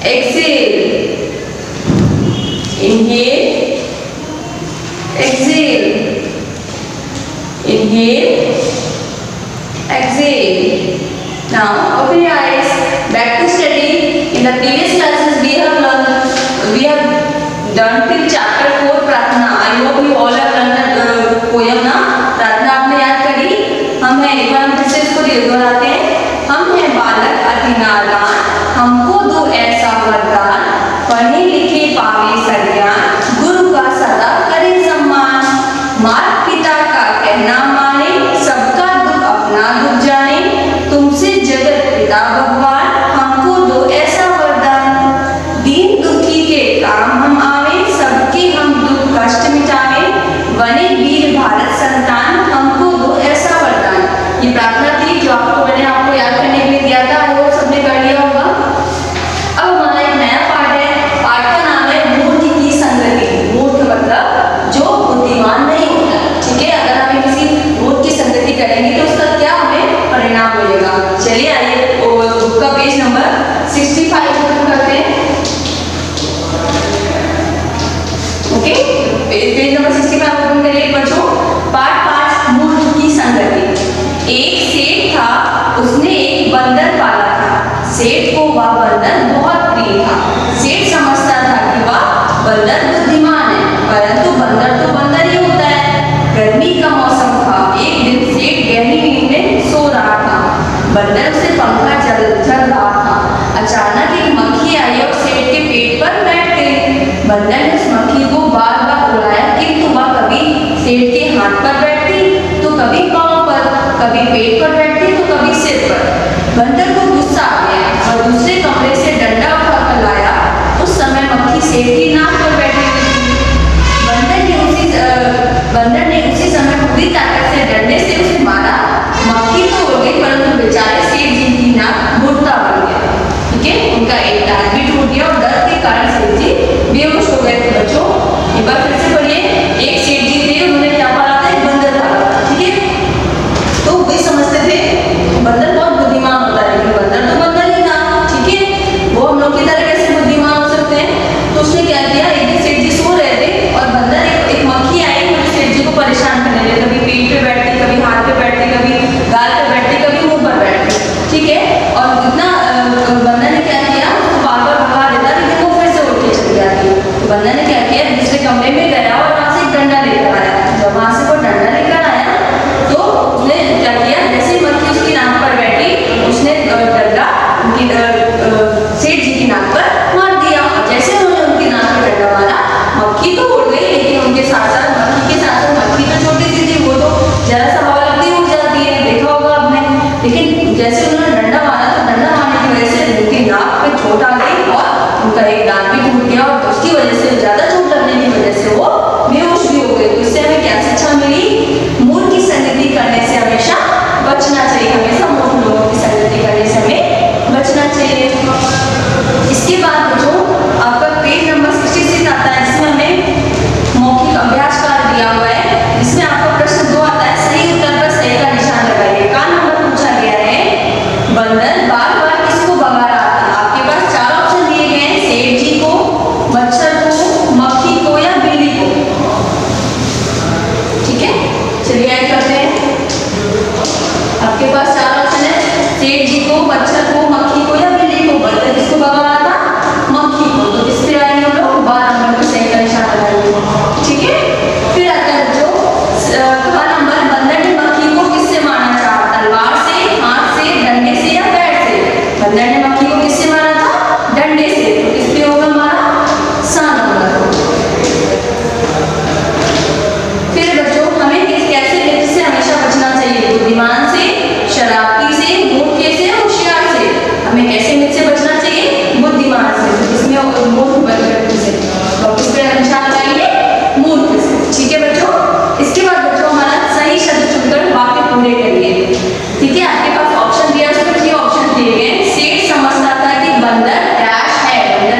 exhale, inhale, exhale, inhale, exhale. Now open your eyes. Back to study. In the previous classes we have done till chapter 4 प्रार्थना. I hope you all have learned the poem ना. प्रार्थना आपने याद करी. हम हैं एक बार फिर से इसको दोहराते हैं. हम हैं बालक अति नादान, हमको दो ऐसा वरदान, पढ़े लिखे पावे सज्ञान, गुरु का सदा करे सम्मान, माता पिता का कहना माने, सबका दुख अपना दुख जाने, तुमसे जगत पिता भगवान, हमको दो ऐसा वरदान, दीन दुखी के काम हम आवे, सबके हम दुख कष्ट मिटावे, बने वीर भारत संतान, हमको दो ऐसा वरदान. ये प्रार्थना थी जो मैंने आपको याद करने के लिए दिया था. वो सबने कर लिया होगा. अब हमारा एक नया पाठ है. पाठ का नाम है मूर्ख की संगति. मूर्ख मतलब जो बुद्धिमान नहीं होता. ठीक है. अगर हमें किसी मूर्ख की संगति करेंगे तो उसका क्या हमें परिणाम मिलेगा. चलिए आइए बुक का पेज नंबर 65 ओपन करते हैं. ओके, पेज नंबर 65 ओपन करिए बच्चों. पाठ 5 मूर्ख की संगति. एक सेठ था, उसने एक बंदर पाला था. सेठ को वह बंदर बहुत प्रिय था. सेठ समझता था कि वह बंदर बुद्धिमान है, परंतु बंदर तो बंदर ही होता है. गर्मी का मौसम था. एक दिन सेठ गहरी नींद में सो रहा था. बंदर उसे पंखा चल रहा था. अचानक एक मक्खी आई और सेठ के पेट पर बैठ गई. बंदर ने उस मक्खी को बार बार बुलाया, किंतु वह कभी सेठ के हाथ पर बैठती तो कभी पांव पर, कभी पेट पर बैठती तो कभी सिर पर. बंदर को गुस्सा आ गया और दूसरे कमरे से डंडा उठाकर लाया. उस समय मक्खी सेठ की नाक पर बैठी हुई थी. बंदर ने उसी समय पूरी ताकत से डंडे से उसे मारा. मक्खी तो उड़ गई, परंतु बेचारे सेठ जी की नाक मुर्दा बन गया. ठीक है. उनका एक दांत भी टूट गया और दर्द के कारण सेठ जी बेहोश हो गए थे. बच्चों एक बार फिर से पढ़िए. एक सेठ जी थे, उन्होंने क्या पाला था? एक बंदर पाला था. ठीक है. तो वे समझते थे बंदर बहुत बुद्धिमान होता है, लेकिन बंदर तो बंदर ही था. ठीक है. वो हम लोग की तरह कैसे बुद्धिमान हो सकते हैं? तो उसने क्या किया, एक दिन सेठ जी सो रहे थे और बंदर एक मक्खी आई और सेठ जी को परेशान करने लगी. कभी पेट पे बैठती, कभी हाथ पे बैठती, कभी गाल पे बैठती, कभी मुंह पर बैठती. ठीक है. और इतना बंदर ने क्या किया, उसको बार बार भगा देता, लेकिन वो फिर से उठ के चली जाती. तो बंदर ने क्या किया, दूसरे कमरे में गया और वहां से एक डंडा लेकर आया. जब वहां से वो डंडा लेकर आया तो उसने क्या किया, जैसे ही मक्खी उसकी नाक पर बैठी, उसने डंडा उनकी सेठ जी की नाक पर मार दिया. जैसे उन्होंने उनकी नाक पर डंडा मारा, मक्खी तो उड़ गई, लेकिन उनके साथ साथ मक्खी तो छोटी सी थी, वो तो जरा सा हवा लगती उड़ जाती है. देखा होगा आपने. लेकिन जैसे उन्होंने डंडा मारा तो डंडा मारने की वजह से उनकी नाक पे चोट आ गई और उनका एक दांत भी टूट गया. और उसकी वजह से, ज्यादा चोट लगने की वजह से वो बेहोश भी हो गए. तो इससे हमें क्या शिक्षा मिली? मूर्ख की संगति करने से हमेशा बचना चाहिए. हमेशा मूर्ख लोगों की संगति करने से हमें बचना चाहिए. इसके बाद जो आपका पेज नंबर 66 आता है, इसमें हमें मौखिक अभ्यास कार्य दिया हुआ है. इसमें आपका प्रश्न 2 आता है. सही उत्तर पर सही का निशान लगाइए. का नंबर पूछा गया है, बंदर बार बार किसको भगा रहा था? आपके पास 4 ऑप्शन दिए गए हैं. सेठ जी को, मच्छर को, मक्खी को या बिल्ली को. ठीक है. चलिए ऐड करते हैं. आपके पास 4 ऑप्शन है. सेठ जी को, मच्छर को, मक्खी को या बिल्ली को. बंदर किसको भगा रहा था? मक्खी को. तो किस पे आएंगे हम लोग? 12 नंबर पे सही का निशान लगाएंगे. ठीक है. फिर आता है जो कहा नंबर, बंदर ने मक्खी को किससे मारना चाहा? तलवार से, हाथ से, डंडे से या पैर से? बंदर ने मक्खी को किससे मारा था? डंडे से. तो किस पे होगा हमारा? 7 नंबर. फिर बच्चों हमें कैसे मित्र से हमेशा बचना चाहिए? बुद्धिमान से, शरारती से, मूर्ख से, होशियार से. हमें कैसे मित्र से बचना चाहिए? बुद्धिमान से. इसमें मूर्ख व्यक्ति से. तो किस पे निशान लगाएंगे? मूर्ख से. ठीक है बच्चों. इसके बाद बच्चों हमारा सही शब्द चुनकर वाक्य पूरे करिए. ठीक है. आपके पास ऑप्शन दिया, उसमें 3 ऑप्शन दिए गए. सेठ समझता था कि बंदर डैश है. बंदर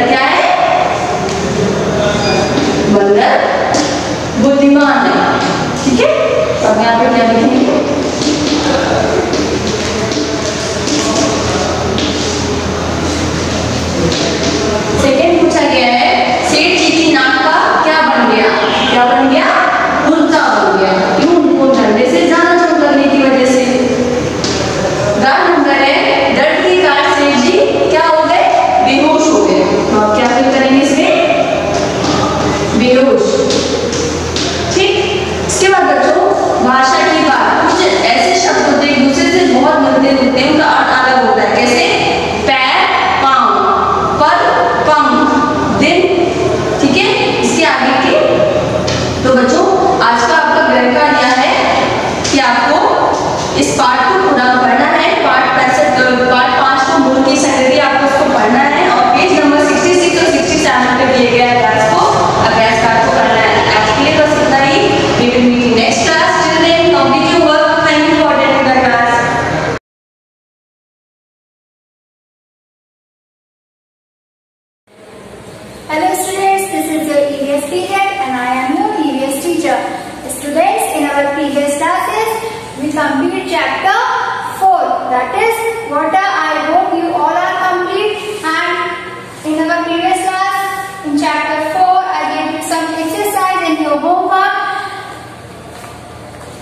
क्वेश्चन दिया है, सेठ जी की नाक का क्या बन गया? क्या बन गया? कुर्ता बन गया। क्यों? उनको झंडे से ज्यादा चोट लगने की वजह से। गाल नंबर है, दर्द के कारण सेठ जी क्या हो गए? बेहोश हो गए। तो आप क्या फिल करेंगे इसमें? बेहोश। ठीक। इसके बाद बच्चों भाषा की बात, कुछ ऐसे शब्द होते हैं एक दूसरे से बहुत मिलते जुलते हैं, उनका अर्थ अलग होता है। कैसे? पैर, पांव, पर, पंख, दिन। ठीक है, इसके आगे के। तो बच्चों आज का आपका गृह कार्य यह है कि आपको इस पाठ को पूरा पढ़ना है। पाठ 5 को मूल की संगति आपको उसको पढ़ना है और पेज नंबर 66 और 67 पे दिए गए अभ्यास पाठ को करना है। आज के लिए बस इतना ही। We will meet in next class. Till then, complete your work. Thank you for attending the class. Hello students, this is your EVS period and I am your EVS teacher. Students, in our previous classes, we completed chapter 4, that is water. I hope you all are complete, and in our previous class, in chapter 4, I gave you some exercise in your homework.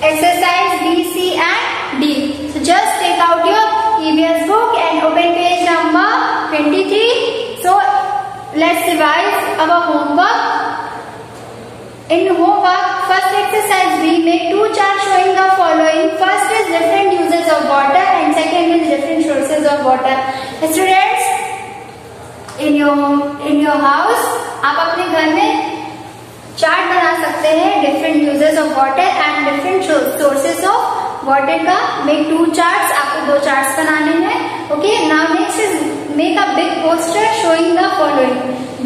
Exercise B, C and D. So just take out your EVS book and open page number 23. So let's revise our homework. In homework, first exercise we make 2 charts showing the following. First is different uses of water and second is different sources of water. Students, in your house, आप अपने घर में chart बना सकते हैं different uses of water and different sources of water का। Make 2 charts, आपको 2 charts बनाने हैं। Okay, now next is make a big poster showing the following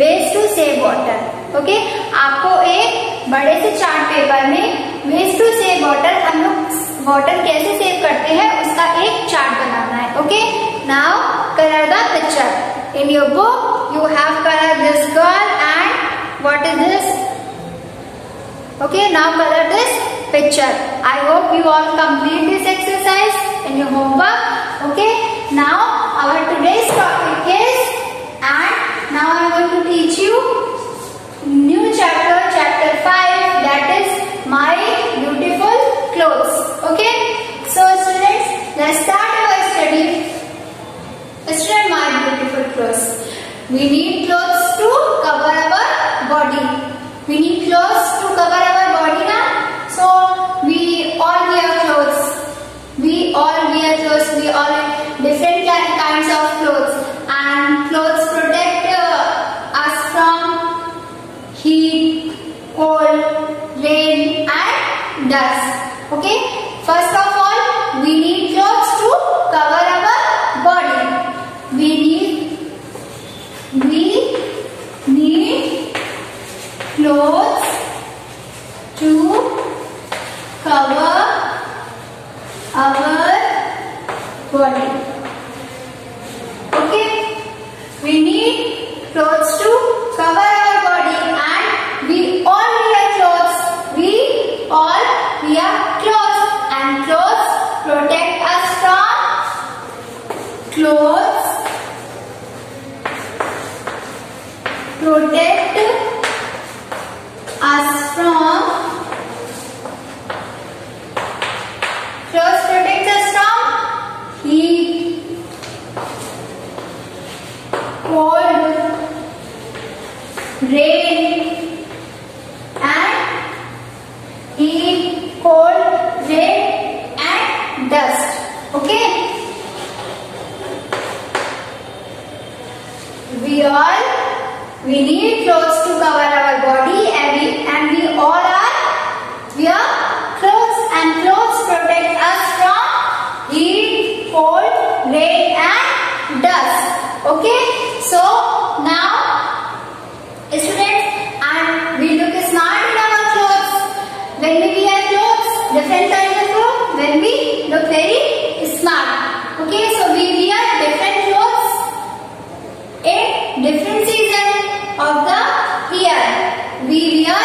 ways to save water. Okay, आपको एक बड़े से चार्ट पेपर में वेज टू सेव वाटर, हम लोग वाटर कैसे सेव करते हैं उसका एक चार्ट बनाना है। Okay, now colour the picture. In your book you have colour this girl and what is this? Okay, now color this picture. I hope you all complete this exercise in your homework. Okay, now our today's topic is, and now I am going to teach you new chapter, chapter 5, that is my beautiful clothes. Okay, so students, let's start our study. Student, my beautiful clothes. We need clothes to cover our body. We need clothes to cover our body now. So we all wear clothes. We all wear clothes. We all different kinds of clothes. And clothes protect us from heat, cold, rain and dust. Okay. First of all, we need clothes to cover our body. We need clothes to cover our body. Okay, we need clothes to cover our body and we all wear clothes. We all wear clothes and clothes protect us from clothes protect us from heat, cold, rain and dust. Okay, we need clothes to cover our body and we all wear clothes and clothes protect us from heat, cold, rain and dust. Okay, so now students, and we look smart in our clothes. When we wear clothes, different kinds of clothes, when we look very smart. Okay, so we wear different clothes in different season of the year. We wear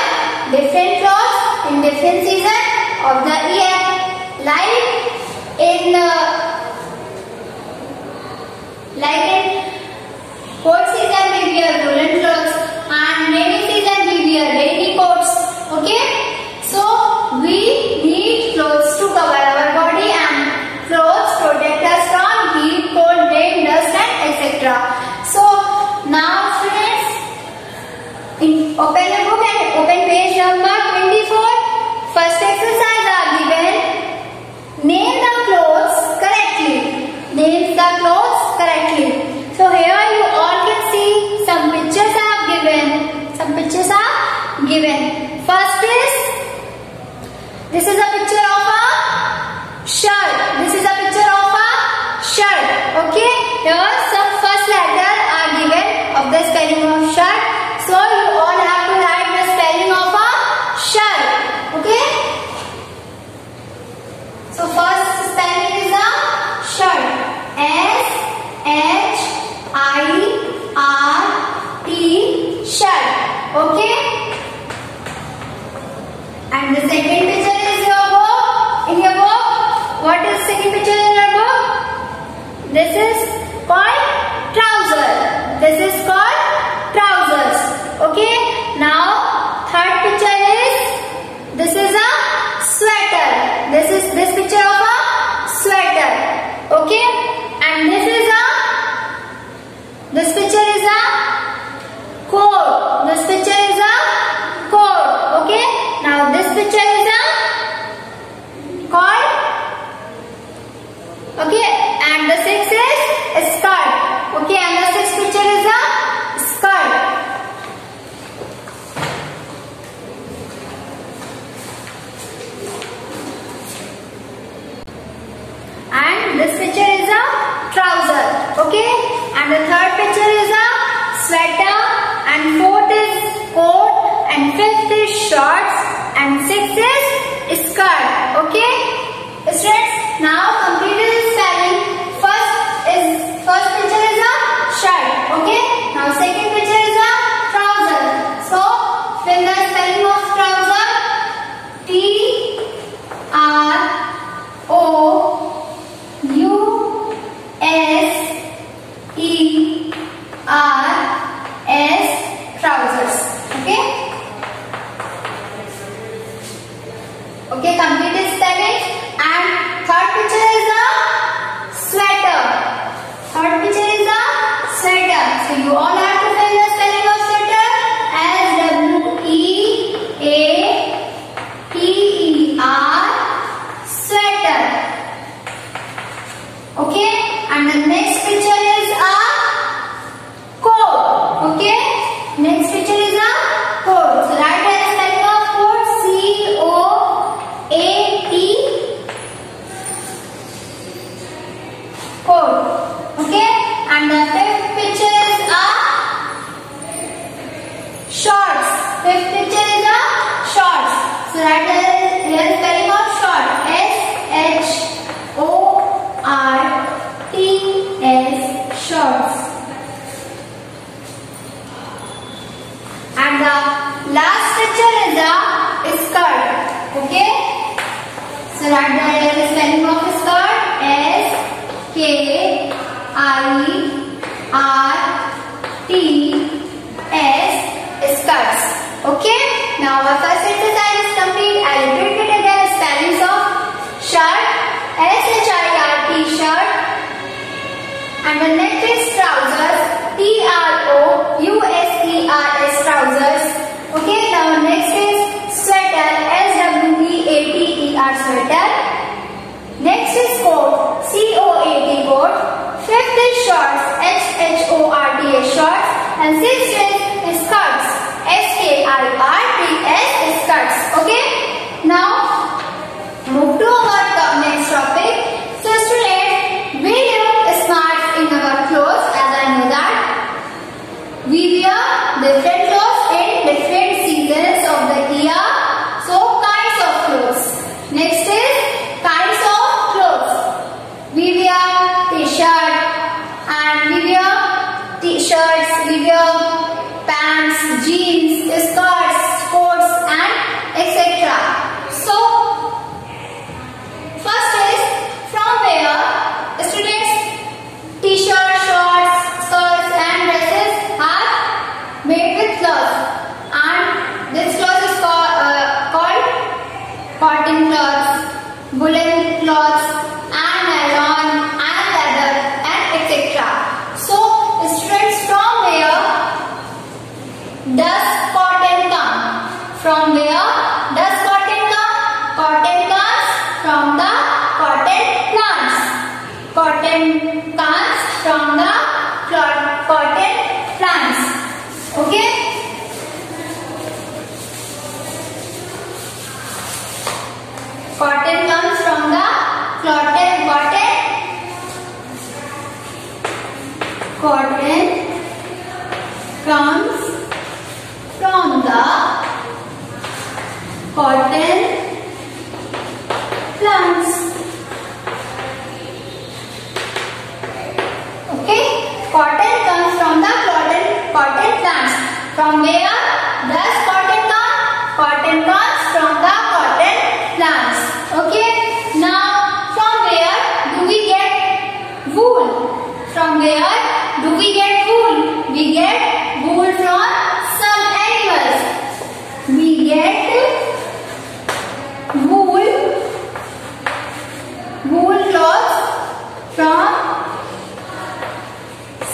different clothes in different season of the year. Like in cold season we wear woolen clothes. open your book and open page number 24. First exercise are given. Name the clothes correctly. Name the clothes correctly. So here you all can see some pictures are given. Some pictures are given. First is, this is a picture of a shirt. This is a picture of a shirt. Okay. Here some first letter are given of the spelling of shirt. So you all have to write the spelling of a shirt. Okay. So first spelling is a shirt. S-H-I-R-T, shirt. Okay. And the second picture is your book. In your book, what is second picture in your book? This is called trouser. This is called trousers. Okay. Now third picture is, this is a sweater. This is this picture of a sweater. Okay. And this picture is a coat. This picture is a coat. Okay. Now this picture is a called. Okay. And the sixth is a skirt. Okay. And the sixth picture is a skirt. And this picture is a trouser. Okay. And the third picture is a sweater. And fourth is coat. And fifth is shorts. And sixth is skirt. Okay. Students, now complete the spelling. First picture is a shirt. Okay. Now second picture is a trouser. So fill the spelling of trouser. T-R-O-U-S-E-R-S, trousers. Okay. Okay, complete the spelling. And third picture is a sweater. Third picture is a sweater. So you all have to fill the spelling of sweater as W-E-A-T-E-R, sweater. Okay. And the next picture is a coat. Okay. Next picture is a coat. So write the spelling of coat. C-O-A-T, coat. Okay. And the fifth picture is a shorts. Fifth picture is a shorts. So write the spelling of short. S-H-O-R-T-S, shorts. And the last picture is a skirt. Okay. So write the spelling of skirt. S-K-I-R-T-S, skirts. Okay. Now our first exercise is complete. I repeat it again. Spellings of shirt. S-H-I-R-T, shirt. And the next is trousers. T-R-O-U-S-E-R-S, trousers. Okay. Now next is sweater. S-W-E-A-T-E-R, sweater. Next is coat. C-O-A-T, coat. Fifth is shorts. S-H-O-R-T-S, shorts. And sixth is skirts. S-K-I-R-T-S, skirts. Okay. Now move to our next topic. So students, we wear smart in our clothes, as I know that. We wear different clothes in different seasons of the year. So kinds of clothes. Next is kinds of clothes. We wear t-shirt and we wear t-shirts, we wear pants, jeans, skirts, coats and etc. So first is from where students t-shirts, shorts, skirts and dresses are made with cotton comes from the cotton plants. Okay. Cotton comes from the cotton comes from the cotton plants. Okay, cotton comes from the cotton plants. From where does cotton come? Cotton comes from the cotton plants. Okay, now from where do we get wool? From where do we get wool? We get wool from some animals. We get wool cloths from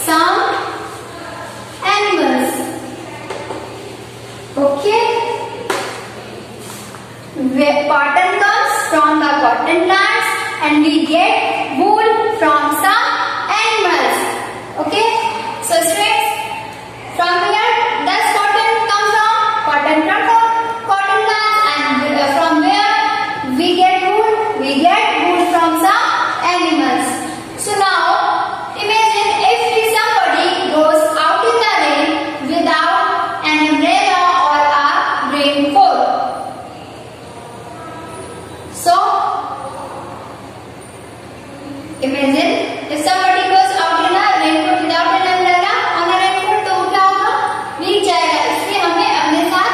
some animals. Okay. Cotton comes from the cotton plants and we get wool from some animals. Okay. So students, from where does cotton come from? Cotton comes from cotton plants, and from where we get wool? We get wool from some animals. So now imagine if somebody goes out in the rain without an umbrella or a raincoat. So imagine if somebody goes out in a raincoat without an umbrella or a raincoat, तो क्या होगा? भीग जाएगा. इसलिए हमें अपने साथ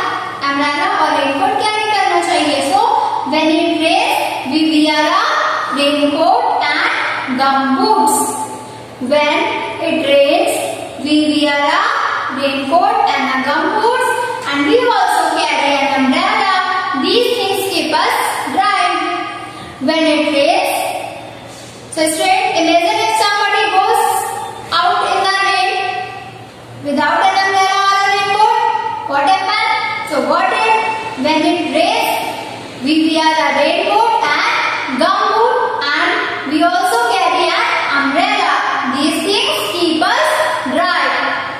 umbrella और raincoat कैरी करना चाहिए. So when it rains, we wear a raincoat and gum boots. When it rains, we wear a raincoat and a gum boots, and we also carry an umbrella. These things keep us dry when it rains. So students, imagine if somebody goes out in the rain without an umbrella or a raincoat, what happens? So when it rains, we wear a raincoat and gum boot, and we also carry an umbrella. These things keep us dry.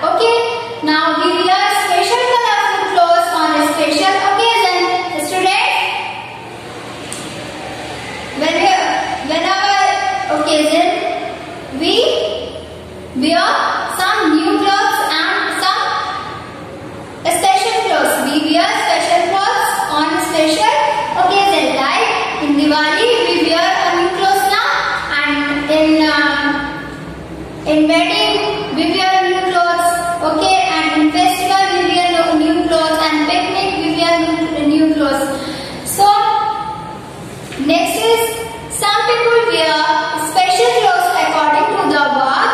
Okay. Now we wear special colorful clothes on a special occasion. Students, whenever occasion, we wear some new clothes and some special clothes. We wear special clothes on special occasion. Like in Diwali, we wear a new clothes now, and in wedding we wear new clothes. Okay, and in festival we wear new clothes, and picnic we wear new clothes. So next is, some people wear special clothes according to the work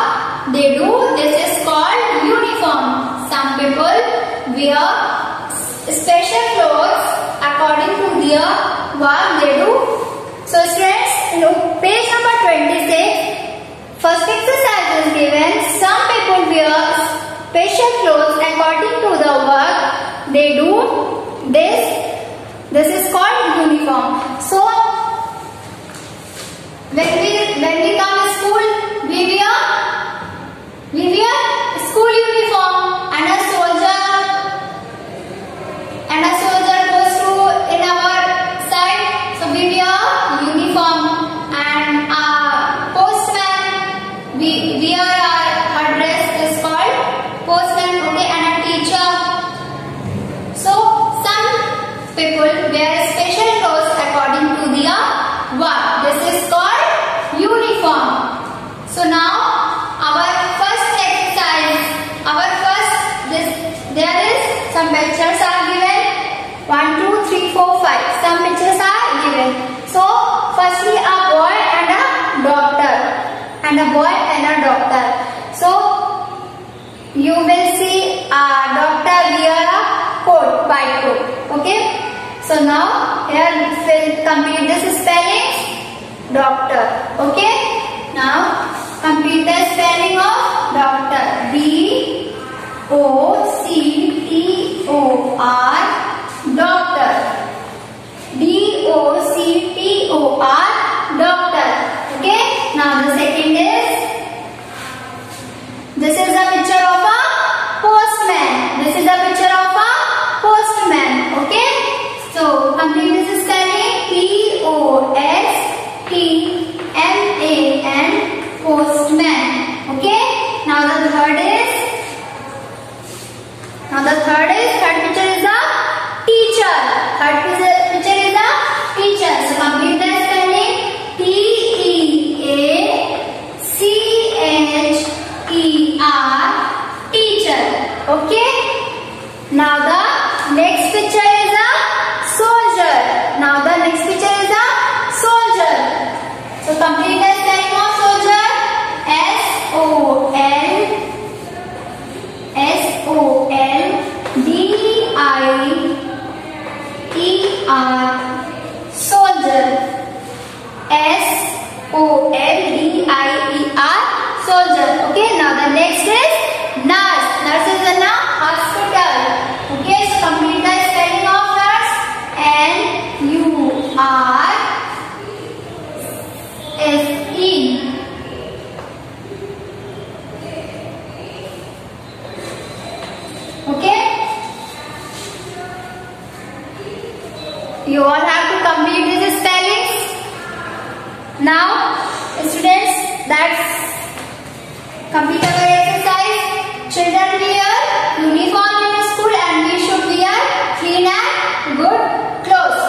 they do. This is called uniform. Some people wear special clothes according to their work they do. So students, look page number 26. First exercise is given. Some people wear special clothes according to the work they do. This is called uniform. So when we come to school, we wear school uniform, and a soldier goes through in our side, so we wear uniform, and a postman, we wear our dress is called postman. Okay, and a teacher. So some people wear special clothes according to their work. This is called uniform. So now our first exercise, there is some pictures are given. 1, 2, 3, 4, 5. Some pictures are given. So firstly, a boy and a doctor, So you will see a doctor wear a coat, white coat. Okay. So now here we'll complete this spelling. Doctor. Okay. Now complete the spelling of doctor. D-O-C-T-O-R. Doctor. D-O-C-T-O-R. Doctor. Okay. Now the second is Now the third picture is the teacher. Third picture is the teacher. So complete the spelling. T-E-A-C-H-E-R, teacher. Okay. Now the next picture is a soldier. Now the next picture is a soldier. So complete the spelling of soldier. S-O-L-D-I-E-R, soldier. S-O-L-D-I-E-R, soldier. Okay, now the next is nurse. Nurse is in a hospital. Okay, so complete the spelling of nurse. N-U-R-S-E. Okay, you all have to complete these spellings. Now students, that's complete our exercise. Children wear uniform in school and we should wear clean and good clothes.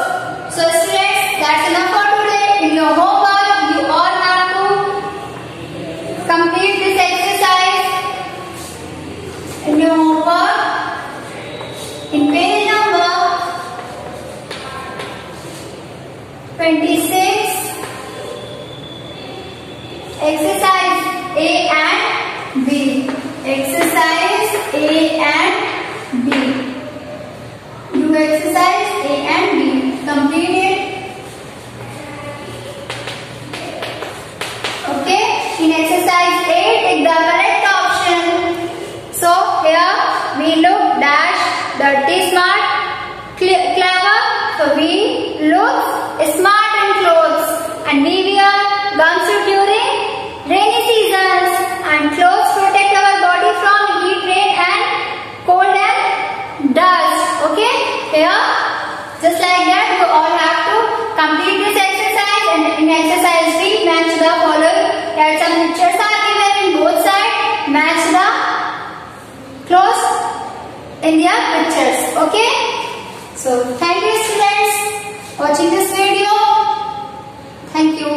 So students, that's enough for today. In your homework you all have to complete this exercise. In your homework, in page number 26, exercise A and B. Exercise A and B. Do exercise A and B. Complete it. Okay. In exercise A, take the correct option. So here we look dash, dirty, smart, clever. So we look smart in clothes and we wear gumsuit during rainy seasons, and clothes protect our body from heat, rain and cold and dust. Okay, here just like that you all have to complete this exercise, and in exercise B match the following. Here some pictures are given in both sides. Match the clothes in their pictures. Okay, so thank you students watching this video. Thank you.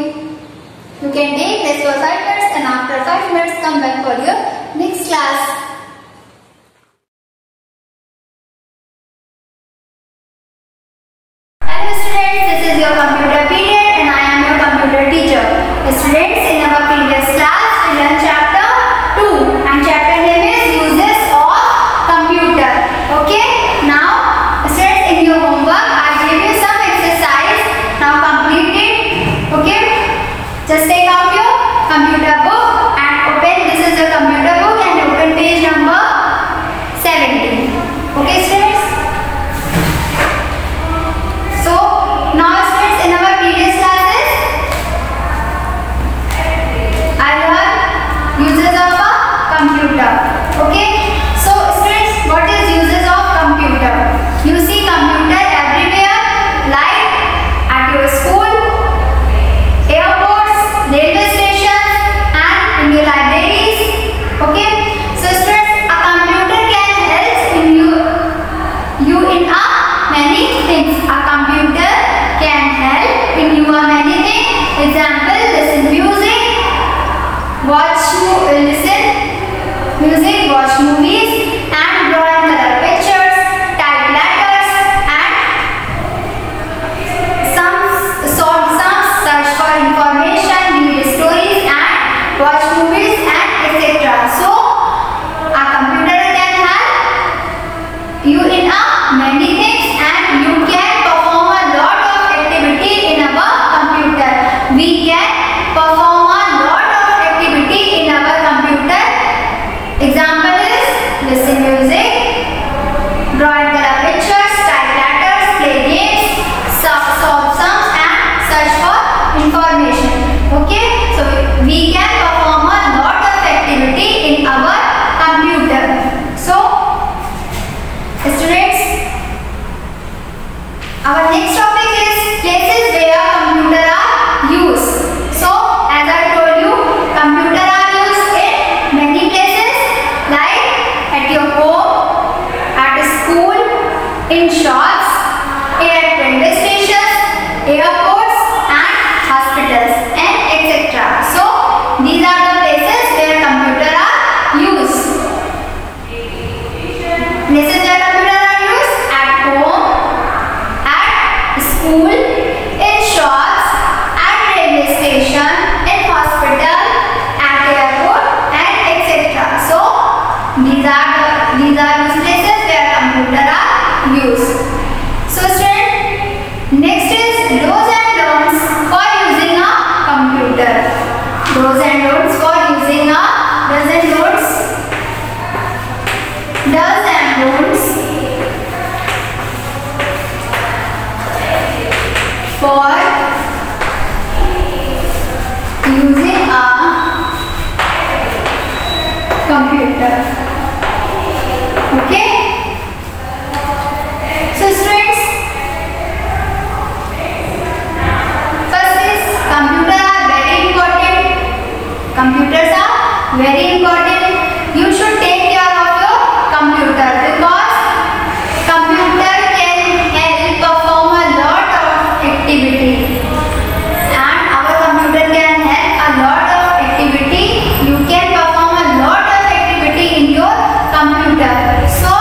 You can take this for 5 minutes and after 5 minutes come back for your next class. Hello students, this is your computer period and I am your computer teacher. Students, in our previous class we learned chapter 2 and chapter name is uses of computer. Okay, now students, in your homework I gave you some exercise. Now complete it. Okay, just take out your computer book and open. This is your computer book and open page number 17. Okay students. So now students, in our previous classes in shops, at railway stations, airports and hospitals and etc. So these are the places where computers are used. Places where computers are used: at home, at school, in shops, at railway station, in hospital, at airport and etc. So these are those places where computers are used. So students, next is do's and don'ts for using a computer. Do's and don'ts for using a do's and don'ts. Do's and don'ts for using a computer. Okay. So students, first is computers are very important. Computers are very important. You should take care of your computer because computer can help perform a lot of activity, and our computer can help a lot of activity. You can perform a lot of activity in your computer. So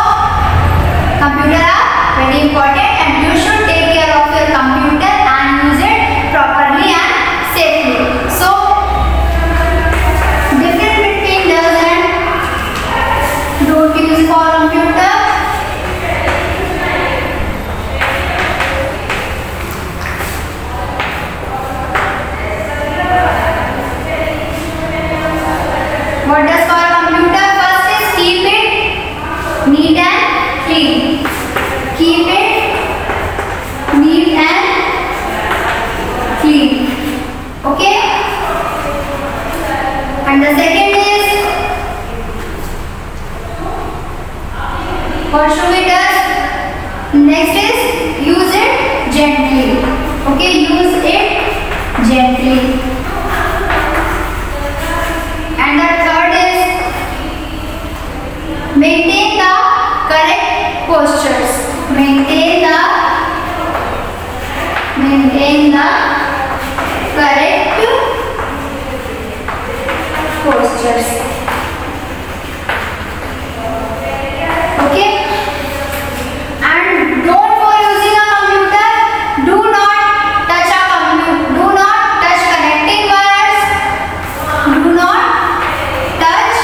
computers are very important and you should take care of your computer and use it properly and safely. So difference between does and don't use for computer. What does for computer? First is keep it neat and clean. Keep it neat and clean. Okay. And the second is, what should we do? Next is use it gently. Okay, use it gently. And the third is maintain the correct postures. Maintain the correct postures. Okay. And don't for using a computer, do not touch a computer. Do not touch connecting wires. Do not touch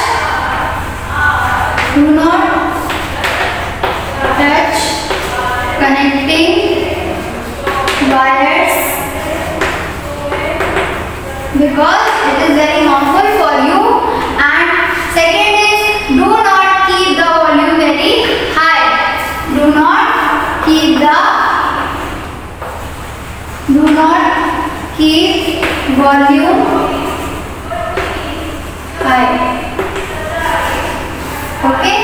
connecting wires because it is very harmful for you. And second is, do not keep the volume very high. Do not keep volume high. Okay.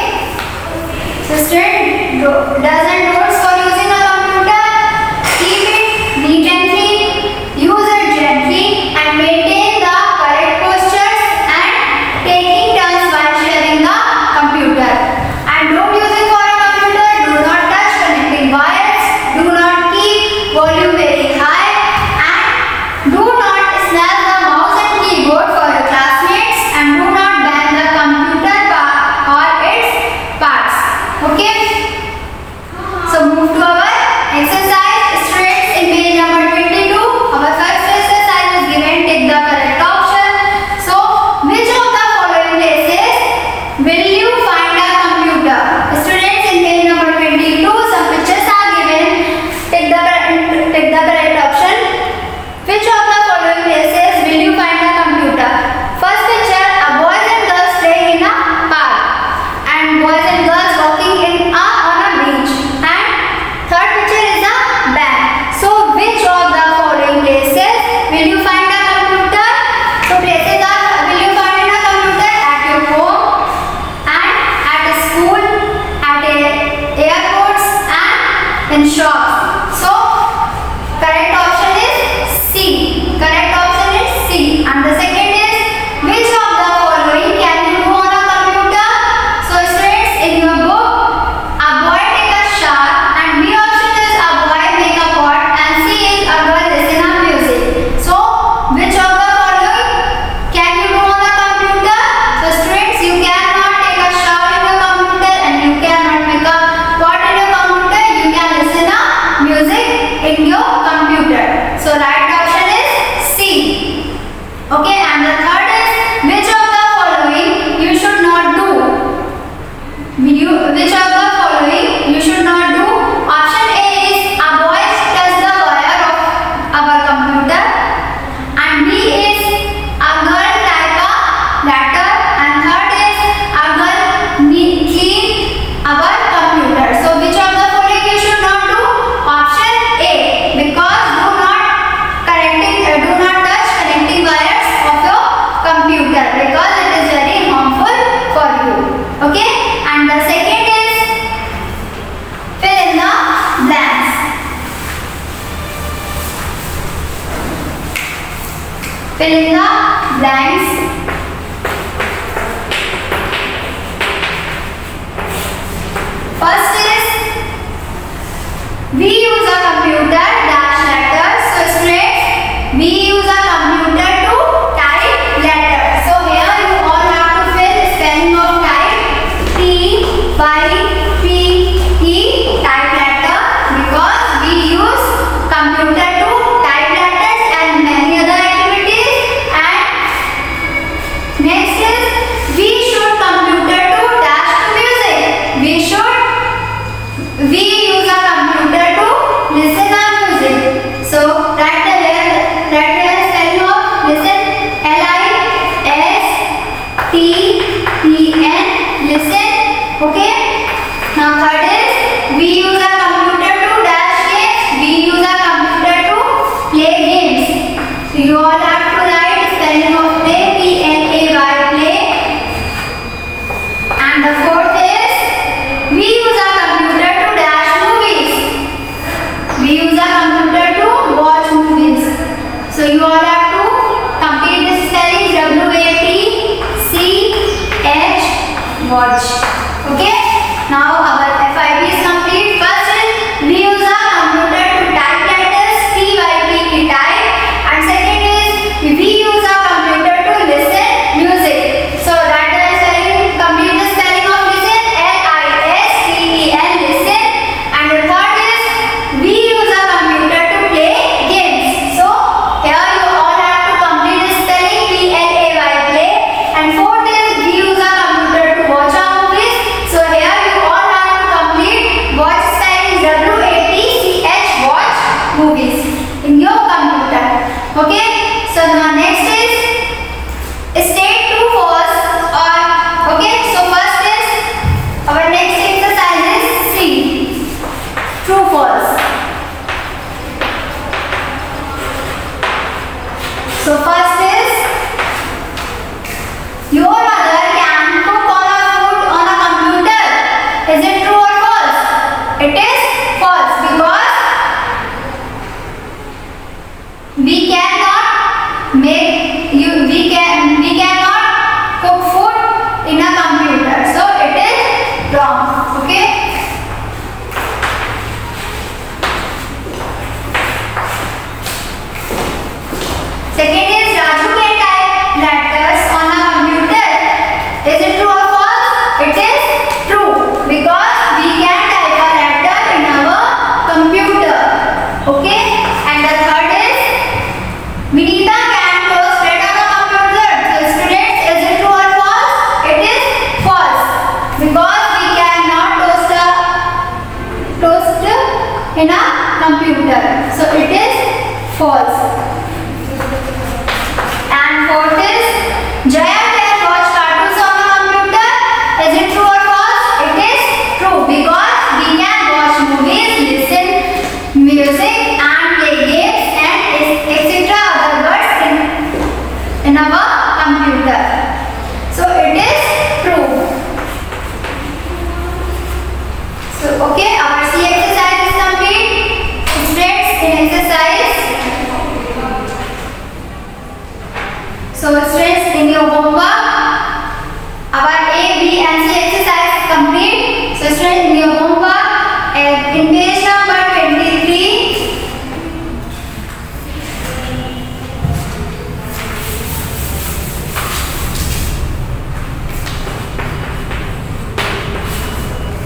So student, does and don'ts for using a computer: keep it neat and clean, use it gently, and maintain the correct postures and taking turns while sharing the computer. And don't use it for a computer. Do not touch connecting wires. Do not keep volume very high, and do not snap the mouse and keyboard for your classmates. And do not ban the computer or its parts. Okay. So move to our exercise. Students, in page number 22, our first exercise is given. Take the correct option. So which of the following places will you find a computer? Students, in page number 22, some pictures are given. Take the correct option. Which of the following places will you find a computer? First picture, a boys and girls playing in a park, and boys and girls walking on a beach. And third picture is a bank. So which of the following places will you find a computer? So places are will you find a computer: at your home, and at a school, at airports and in shops. So correct option is C. Correct option is C. And the second is, which of the following can you do on a computer? So students, in your book, a boy take a shower and we use a computer to listen to music. So write the spelling of listen. L-I-S-T-E-N, listen. Okay. Now third is we use a computer to dash games. We use a computer to play games. So you all have to write spelling of play, P-L-A-Y, play. And the fourth is we use a computer to dash movies. We use a computer to watch movies. So you all have to complete this spelling, W-A-T-C-H, watch. Okay. Now our FIP is complete. First is we use a computer to type letters, T-Y-P, type. And second is we use a computer to listen music. So write the spelling, complete the spelling of listen, L-I-S-T-E-N, listen. And the third is we use a computer to play games. So here you all have to complete the spelling, P-L-A-Y, play. And fourth is we use a computer to watch our movies. So here you all have to complete watch spelling, W-A-T-C-H, watch movies in your computer. Okay. So now next is state true false or okay. So first is our next exercise is C, true false. So first is your mother can cook all our food on a computer. Is it true or false? It is false because we cannot cook food in a computer. So it is wrong. Okay. Second is Raju can type letters on a computer. Is it true or false? It is true because we can type a letter in our computer. Okay. And the third is Vinita can toast bread on a computer. So students, is it true or false? It is false because we cannot toast in a computer. So it is false. And fourth is Jaya can watch cartoons on a computer. Is it true or false? It is true because we can watch movies, listen music and play games and etc. other words in our computer. So it is true. So okay, our C exercise is complete. Students, in exercise. So students, in your homework, our A, B and C exercise is complete. So students, in your homework, in page number 23,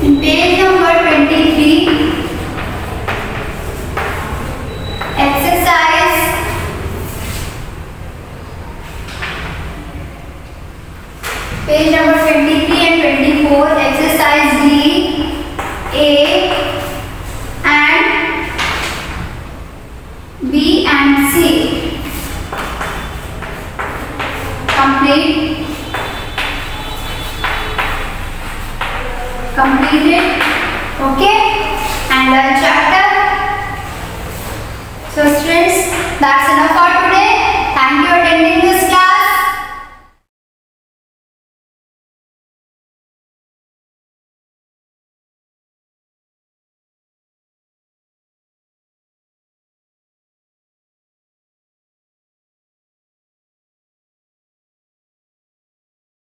in page number 23, exercise page number 23 and 24, exercise D, A and B and C. Completed. Okay. And learn chapter. So students, that's enough for today. Thank you for attending this